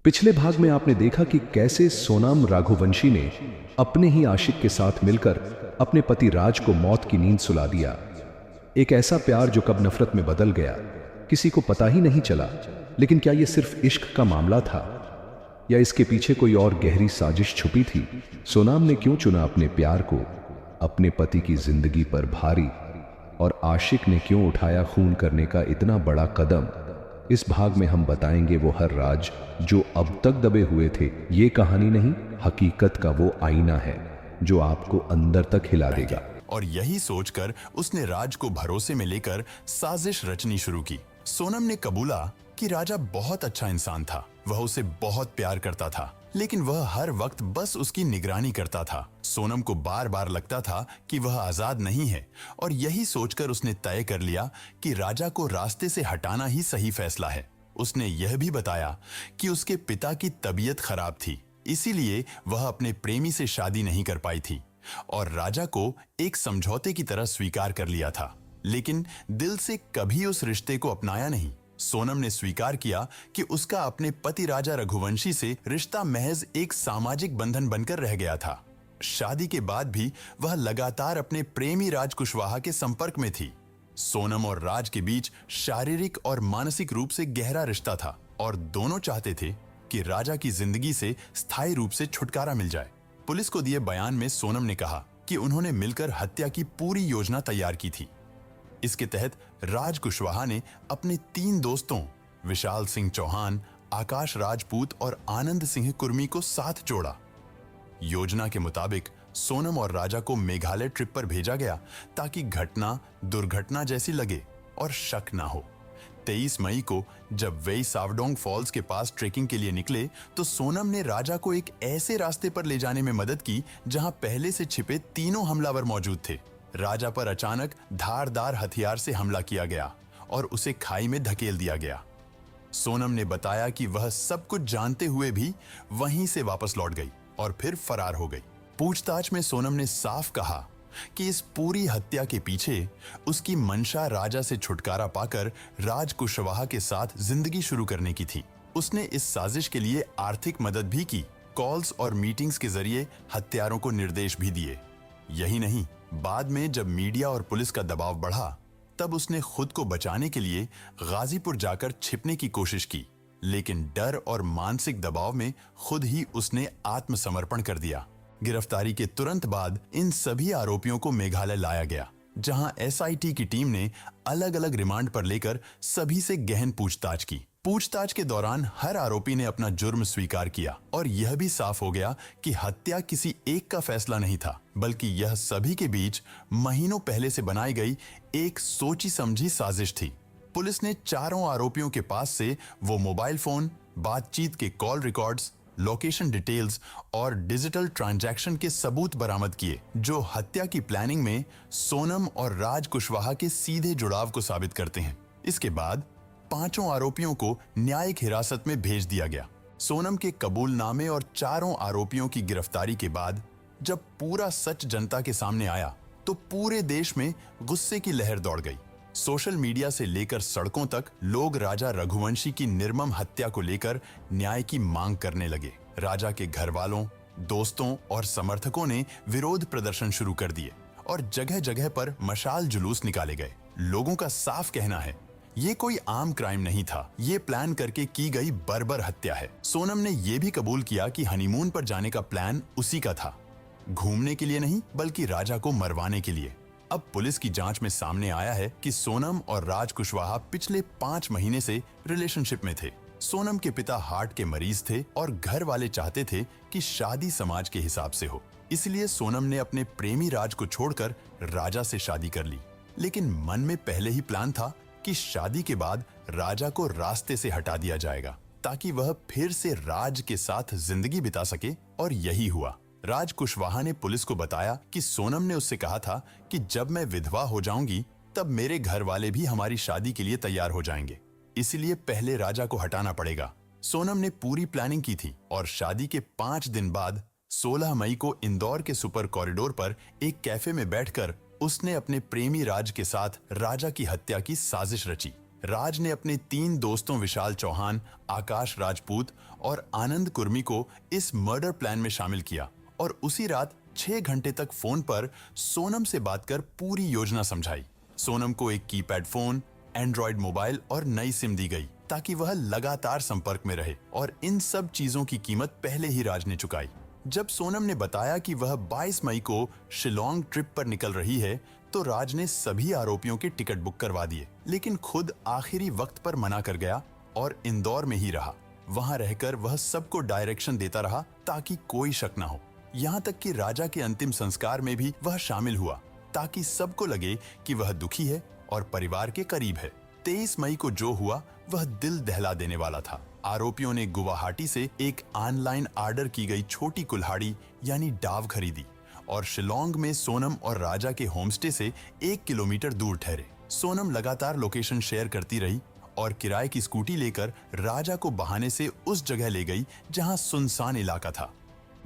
पिछले भाग में आपने देखा कि कैसे सोनम राघुवंशी ने अपने ही आशिक के साथ मिलकर अपने पति राज को मौत की नींद सुला दिया। एक ऐसा प्यार जो कब नफरत में बदल गया, किसी को पता ही नहीं चला। लेकिन क्या यह सिर्फ इश्क का मामला था या इसके पीछे कोई और गहरी साजिश छुपी थी? सोनम ने क्यों चुना अपने प्यार को, अपने पति की जिंदगी पर भारी, और आशिक ने क्यों उठाया खून करने का इतना बड़ा कदम? इस भाग में हम बताएंगे वो हर राज जो अब तक दबे हुए थे। ये कहानी नहीं, हकीकत का वो आईना है जो आपको अंदर तक हिला देगा। और यही सोचकर उसने राज को भरोसे में लेकर साजिश रचनी शुरू की। सोनम ने कबूला कि राजा बहुत अच्छा इंसान था, वह उसे बहुत प्यार करता था, लेकिन वह हर वक्त बस उसकी निगरानी करता था। सोनम को बार बार लगता था कि वह आजाद नहीं है, और यही सोचकर उसने तय कर लिया कि राजा को रास्ते से हटाना ही सही फैसला है। उसने यह भी बताया कि उसके पिता की तबीयत खराब थी, इसीलिए वह अपने प्रेमी से शादी नहीं कर पाई थी, और राजा को एक समझौते की तरह स्वीकार कर लिया था, लेकिन दिल से कभी उस रिश्ते को अपनाया नहीं। सोनम ने स्वीकार किया कि उसका अपने पति राजा रघुवंशी से रिश्ता महज एक सामाजिक बंधन बनकर रह गया था। शादी के बाद भी वह लगातार अपने प्रेमी राज कुशवाहा के संपर्क में थी। सोनम और राज के बीच शारीरिक और मानसिक रूप से गहरा रिश्ता था, और दोनों चाहते थे कि राजा की जिंदगी से स्थायी रूप से छुटकारा मिल जाए। पुलिस को दिए बयान में सोनम ने कहा कि उन्होंने मिलकर हत्या की पूरी योजना तैयार की थी। इसके तहत राज कुशवाहा ने अपने 3 दोस्तों विशाल सिंह चौहान, आकाश राजपूत और आनंद सिंह कुर्मी को साथ जोड़ा। योजना के मुताबिक सोनम और राजा को मेघालय ट्रिप पर भेजा गया ताकि घटना दुर्घटना जैसी लगे और शक ना हो। 23 मई को जब वे सावडोंग फॉल्स के पास ट्रेकिंग के लिए निकले तो सोनम ने राजा को एक ऐसे रास्ते पर ले जाने में मदद की जहां पहले से छिपे तीनों हमलावर मौजूद थे। राजा पर अचानक धारदार हथियार से हमला किया गया और उसे खाई में धकेल दिया गया। सोनम ने बताया कि वह सब कुछ जानते हुए भी वहीं से वापस लौट गई और फिर फरार हो गई। पूछताछ में सोनम ने साफ कहा कि इस पूरी हत्या के पीछे उसकी मंशा राजा से छुटकारा पाकर राज कुशवाहा के साथ जिंदगी शुरू करने की थी। उसने इस साजिश के लिए आर्थिक मदद भी की, कॉल्स और मीटिंग्स के जरिए हत्यारों को निर्देश भी दिए। यही नहीं, बाद में जब मीडिया और पुलिस का दबाव बढ़ा तब उसने खुद को बचाने के लिए गाजीपुर जाकर छिपने की कोशिश की, लेकिन डर और मानसिक दबाव में खुद ही उसने आत्मसमर्पण कर दिया। गिरफ्तारी के तुरंत बाद इन सभी आरोपियों को मेघालय लाया गया, जहां एसआईटी की टीम ने अलग अलग रिमांड पर लेकर सभी से गहन पूछताछ की। पूछताछ के दौरान हर आरोपी ने अपना जुर्म स्वीकार किया और यह भी साफ हो गया कि हत्या किसी एक का फैसला नहीं था, बल्कि यह सभी के बीच महीनों पहले से बनाई गई एक सोची समझी साजिश थी। पुलिस ने चारों आरोपियों के पास से वो मोबाइल फोन, बातचीत के कॉल रिकॉर्ड्स, लोकेशन डिटेल्स और डिजिटल ट्रांजैक्शन के सबूत बरामद किए, जो हत्या की प्लानिंग में सोनम और राज कुशवाहा के सीधे जुड़ाव को साबित करते हैं। इसके बाद पांचों आरोपियों को न्यायिक हिरासत में भेज दिया गया। सोनम के कबूलनामे और चारों आरोपियों की गिरफ्तारी के बाद जब पूरा सच जनता के सामने आया तो पूरे देश में गुस्से की लहर दौड़ गई। सोशल मीडिया से लेकर सड़कों तक लोग राजा रघुवंशी की निर्मम हत्या को लेकर न्याय की मांग करने लगे। राजा के घर वालों, दोस्तों और समर्थकों ने विरोध प्रदर्शन शुरू कर दिए और जगह जगह पर मशाल जुलूस निकाले गए। लोगों का साफ कहना है ये कोई आम क्राइम नहीं था, ये प्लान करके की गई बर्बर हत्या है। सोनम ने यह भी कबूल किया कि हनीमून पर जाने का प्लान उसी का था, घूमने के लिए नहीं बल्कि राजा को मरवाने के लिए। अब पुलिस की जांच में सामने आया है कि सोनम और राज कुशवाहा पिछले 5 महीने से रिलेशनशिप में थे। सोनम के पिता हार्ट के मरीज थे और घर वाले चाहते थे कि शादी समाज के हिसाब से हो, इसलिए सोनम ने अपने प्रेमी राज को छोड़कर राजा से शादी कर ली। लेकिन मन में पहले ही प्लान था कि शादी के बाद राजा को रास्ते से हटा दिया जाएगा ताकि वह फिर से राज के साथ जिंदगी बिता सके, और यही हुआ। राज कुशवाहा ने पुलिस को बताया कि सोनम ने उससे कहा था कि जब मैं विधवा हो जाऊंगी तब मेरे घर वाले भी हमारी शादी के लिए तैयार हो जाएंगे, इसलिए पहले राजा को हटाना पड़ेगा। सोनम ने पूरी प्लानिंग की थी और शादी के 5 दिन बाद 16 मई को इंदौर के सुपर कॉरिडोर पर एक कैफे में बैठकर उसने अपने प्रेमी राज के साथ राजा की हत्या की साजिश रची। राज ने अपने 3 दोस्तों विशाल चौहान, आकाश राजपूत और आनंद कुर्मी को इस मर्डर प्लान में शामिल किया और उसी रात 6 घंटे तक फोन पर सोनम से बात कर पूरी योजना समझाई। सोनम को एक कीपैड फोन, एंड्रॉइड मोबाइल और नई सिम दी गई ताकि वह लगातार संपर्क में रहे और इन सब चीजों की कीमत पहले ही राज ने चुकाई। जब सोनम ने बताया कि वह 22 मई को शिलोंग ट्रिप पर निकल रही है तो राज ने सभी आरोपियों के टिकट बुक करवा दिए, लेकिन खुद आखिरी वक्त पर मना कर गया और इंदौर में ही रहा। वहां रहकर वह सबको डायरेक्शन देता रहा ताकि कोई शक न हो। यहाँ तक कि राजा के अंतिम संस्कार में भी वह शामिल हुआ ताकि सबको लगे कि वह दुखी है और परिवार के करीब है। 23 मई को जो हुआ वह दिल दहला देने वाला था। आरोपियों ने गुवाहाटी से एक ऑनलाइन ऑर्डर की गई छोटी कुल्हाड़ी यानी डाव खरीदी और शिलोंग में सोनम और राजा के होमस्टे से 1 किलोमीटर दूर ठहरे। सोनम लगातार लोकेशन शेयर करती रही और किराए की स्कूटी लेकर राजा को बहाने से उस जगह ले गई जहां सुनसान इलाका था।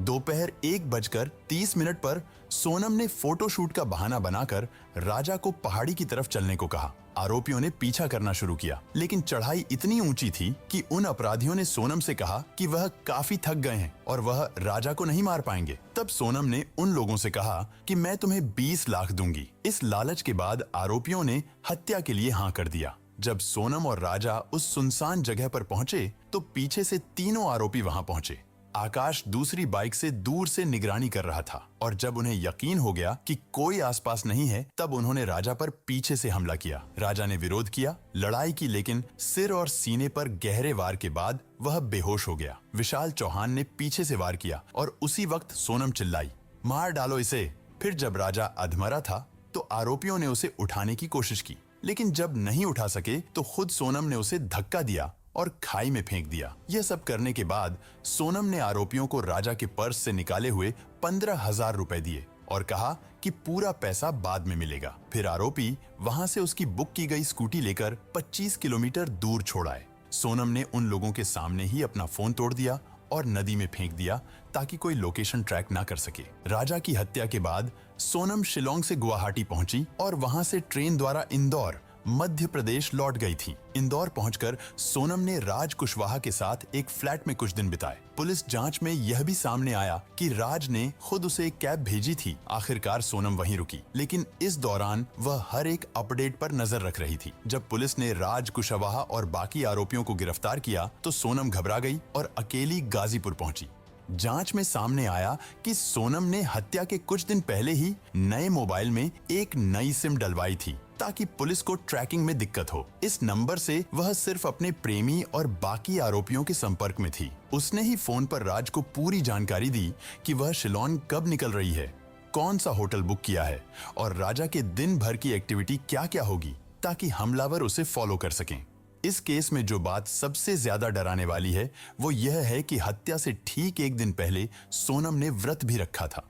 दोपहर 1:30 पर सोनम ने फोटोशूट का बहाना बनाकर राजा को पहाड़ी की तरफ चलने को कहा। आरोपियों ने पीछा करना शुरू किया, लेकिन चढ़ाई इतनी ऊंची थी कि उन अपराधियों ने सोनम से कहा कि वह काफी थक गए हैं और वह राजा को नहीं मार पाएंगे। तब सोनम ने उन लोगों से कहा कि मैं तुम्हें 20 लाख दूंगी। इस लालच के बाद आरोपियों ने हत्या के लिए हाँ कर दिया। जब सोनम और राजा उस सुनसान जगह पर पहुंचे तो पीछे से तीनों आरोपी वहां पहुंचे। आकाश दूसरी बाइक से दूर से निगरानी कर रहा था और जब उन्हें यकीन हो गया कि कोई आसपास नहीं है तब उन्होंने राजा पर पीछे से हमला किया। राजा ने विरोध किया, लड़ाई की, लेकिन सिर और सीने पर गहरे वार के बाद वह बेहोश हो गया। विशाल चौहान ने पीछे से वार किया और उसी वक्त सोनम चिल्लाई, मार डालो इसे। फिर जब राजा अधमरा था तो आरोपियों ने उसे उठाने की कोशिश की, लेकिन जब नहीं उठा सके तो खुद सोनम ने उसे धक्का दिया और खाई में फेंक दिया। यह सब करने के बाद सोनम ने आरोपियों को राजा के पर्स से निकाले हुए 15,000 रुपए दिए और कहा कि पूरा पैसा बाद में मिलेगा। फिर आरोपी वहां से उसकी बुक की गई स्कूटी लेकर 25 किलोमीटर दूर छोड़ आए। सोनम ने उन लोगों के सामने ही अपना फोन तोड़ दिया और नदी में फेंक दिया ताकि कोई लोकेशन ट्रैक ना कर सके। राजा की हत्या के बाद सोनम शिलोंग से गुवाहाटी पहुंची और वहां से ट्रेन द्वारा इंदौर, मध्य प्रदेश लौट गई थी। इंदौर पहुंचकर सोनम ने राज कुशवाहा के साथ एक फ्लैट में कुछ दिन बिताए। पुलिस जांच में यह भी सामने आया कि राज ने खुद उसे एक कैब भेजी थी। आखिरकार सोनम वहीं रुकी, लेकिन इस दौरान वह हर एक अपडेट पर नजर रख रही थी। जब पुलिस ने राज कुशवाहा और बाकी आरोपियों को गिरफ्तार किया तो सोनम घबरा गई और अकेली गाजीपुर पहुंची। जांच में सामने आया कि सोनम ने हत्या के कुछ दिन पहले ही नए मोबाइल में एक नई सिम डलवाई थी ताकि पुलिस को ट्रैकिंग में दिक्कत हो। इस नंबर से वह सिर्फ अपने प्रेमी और बाकी आरोपियों के संपर्क में थी। उसने ही फोन पर राज को पूरी जानकारी दी कि वह शिलोंग कब निकल रही है, कौन सा होटल बुक किया है और राजा के दिन भर की एक्टिविटी क्या क्या होगी ताकि हमलावर उसे फॉलो कर सकें। इस केस में जो बात सबसे ज्यादा डराने वाली है वो यह है कि हत्या से ठीक एक दिन पहले सोनम ने व्रत भी रखा था।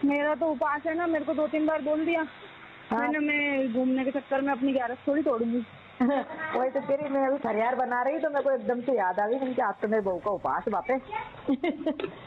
मेरा तो उपास है ना, मेरे को 2-3 बार बोल दिया। मैंने मैं घूमने के चक्कर में अपनी ग्यारस थोड़ी तोड़ूंगी। वही तो तेरी, मैं अभी खरियार बना रही तो मेरे को एकदम से याद आ गई कि आज तो मेरे बहू का उपास बापे।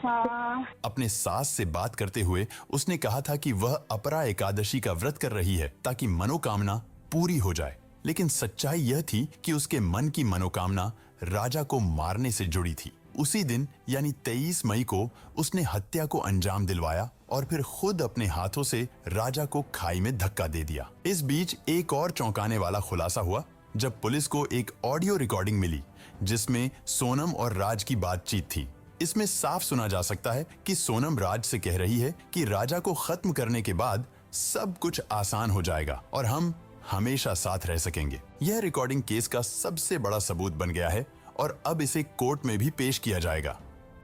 हाँ। अपने सास से बात करते हुए उसने कहा था कि वह अपरा एकादशी का व्रत कर रही है ताकि मनोकामना पूरी हो जाए, लेकिन सच्चाई यह थी कि उसके मन की मनोकामना राजा को मारने से जुड़ी थी। उसी दिन यानी 23 मई को उसने हत्या को अंजाम दिलवाया और फिर खुद अपने हाथों से राजा को खाई में धक्का दे दिया। इस बीच एक और चौंकाने वाला खुलासा हुआ जब पुलिस को एक ऑडियो रिकॉर्डिंग मिली जिसमें सोनम और राज की बातचीत थी। इसमें साफ सुना जा सकता है कि सोनम राज से कह रही है कि राजा को खत्म करने के बाद सब कुछ आसान हो जाएगा और हम हमेशा साथ रह सकेंगे। यह रिकॉर्डिंग केस का सबसे बड़ा सबूत बन गया है और अब इसे कोर्ट में भी पेश किया जाएगा।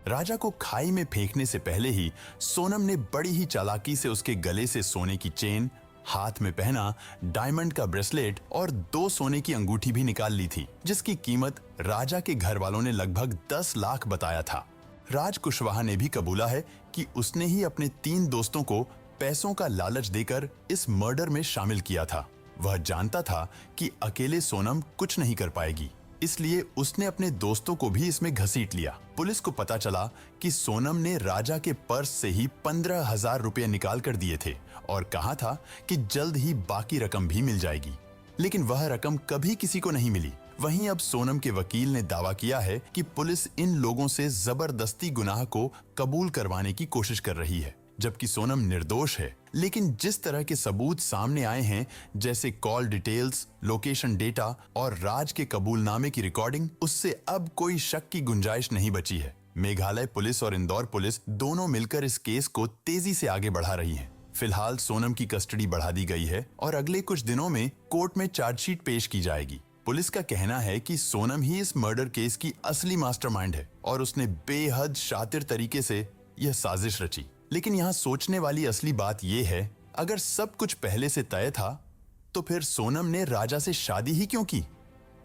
राजा को खाई में फेंकने से पहले ही सोनम ने बड़ी ही चालाकी से उसके गले से सोने की चेन, हाथ में पहना डायमंड का ब्रेसलेट और 2 सोने की अंगूठी भी निकाल ली थी, जिसकी कीमत राजा के घर वालों ने लगभग 10 लाख बताया था। राज कुशवाहा ने भी कबूला है कि उसने ही अपने 3 दोस्तों को पैसों का लालच देकर इस मर्डर में शामिल किया था। वह जानता था कि अकेले सोनम कुछ नहीं कर पाएगी, इसलिए उसने अपने दोस्तों को भी इसमें घसीट लिया। पुलिस को पता चला कि सोनम ने राजा के पर्स से ही 15,000 रुपए निकाल कर दिए थे और कहा था कि जल्द ही बाकी रकम भी मिल जाएगी। लेकिन वह रकम कभी किसी को नहीं मिली। वहीं अब सोनम के वकील ने दावा किया है कि पुलिस इन लोगों से जबरदस्ती गुनाह को कबूल करवाने की कोशिश कर रही है, जबकि सोनम निर्दोष है। लेकिन जिस तरह के सबूत सामने आए हैं, जैसे कॉल डिटेल्स, लोकेशन डेटा और राज के कबूलनामे की रिकॉर्डिंग, उससे अब कोई शक की गुंजाइश नहीं बची है। मेघालय पुलिस और इंदौर पुलिस दोनों मिलकर इस केस को तेजी से आगे बढ़ा रही हैं। फिलहाल सोनम की कस्टडी बढ़ा दी गई है और अगले कुछ दिनों में कोर्ट में चार्जशीट पेश की जाएगी। पुलिस का कहना है कि सोनम ही इस मर्डर केस की असली मास्टरमाइंड है और उसने बेहद शातिर तरीके से यह साजिश रची। लेकिन यहाँ सोचने वाली असली बात यह है, अगर सब कुछ पहले से तय था तो फिर सोनम ने राजा से शादी ही क्यों की?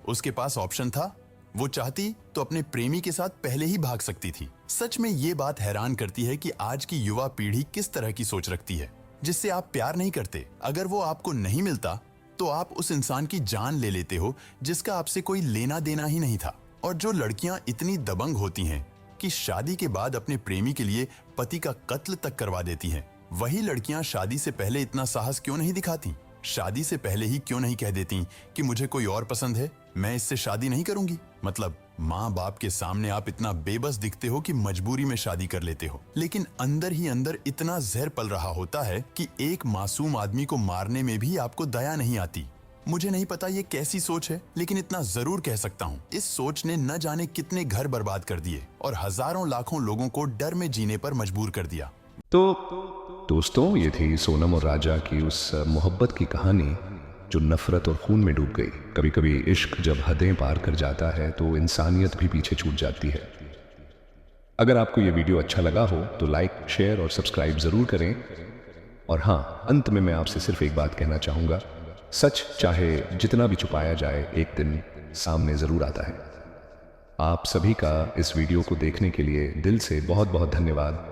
उसके पास ऑप्शन था, वो चाहती तो अपने प्रेमी के साथ पहले ही भाग सकती थी। सच में ये बात हैरान करती है कि आज की युवा पीढ़ी किस तरह की सोच रखती है। जिससे आप प्यार नहीं करते, अगर वो आपको नहीं मिलता तो आप उस इंसान की जान ले लेते हो जिसका आपसे कोई लेना देना ही नहीं था। और जो लड़कियां इतनी दबंग होती हैं कि शादी के बाद अपने प्रेमी के लिए पति का कत्ल तक करवा देती हैं, वही लड़कियां शादी से पहले इतना साहस क्यों नहीं दिखाती? शादी से पहले ही क्यों नहीं कह देती कि मुझे कोई और पसंद है, मैं इससे शादी नहीं करूंगी? मतलब माँ बाप के सामने आप इतना बेबस दिखते हो कि मजबूरी में शादी कर लेते हो, लेकिन अंदर ही अंदर इतना जहर पल रहा होता है कि एक मासूम आदमी को मारने में भी आपको दया नहीं आती। मुझे नहीं पता ये कैसी सोच है, लेकिन इतना जरूर कह सकता हूँ, इस सोच ने न जाने कितने घर बर्बाद कर दिए और हजारों लाखों लोगों को डर में जीने पर मजबूर कर दिया। तो दोस्तों, ये थी सोनम और राजा की उस मोहब्बत की कहानी जो नफरत और खून में डूब गई। कभी कभी इश्क जब हदें पार कर जाता है तो इंसानियत भी पीछे छूट जाती है। अगर आपको ये वीडियो अच्छा लगा हो तो लाइक, शेयर और सब्सक्राइब जरूर करें। और हाँ, अंत में मैं आपसे सिर्फ एक बात कहना चाहूंगा, सच चाहे जितना भी छुपाया जाए एक दिन सामने जरूर आता है। आप सभी का इस वीडियो को देखने के लिए दिल से बहुत बहुत धन्यवाद।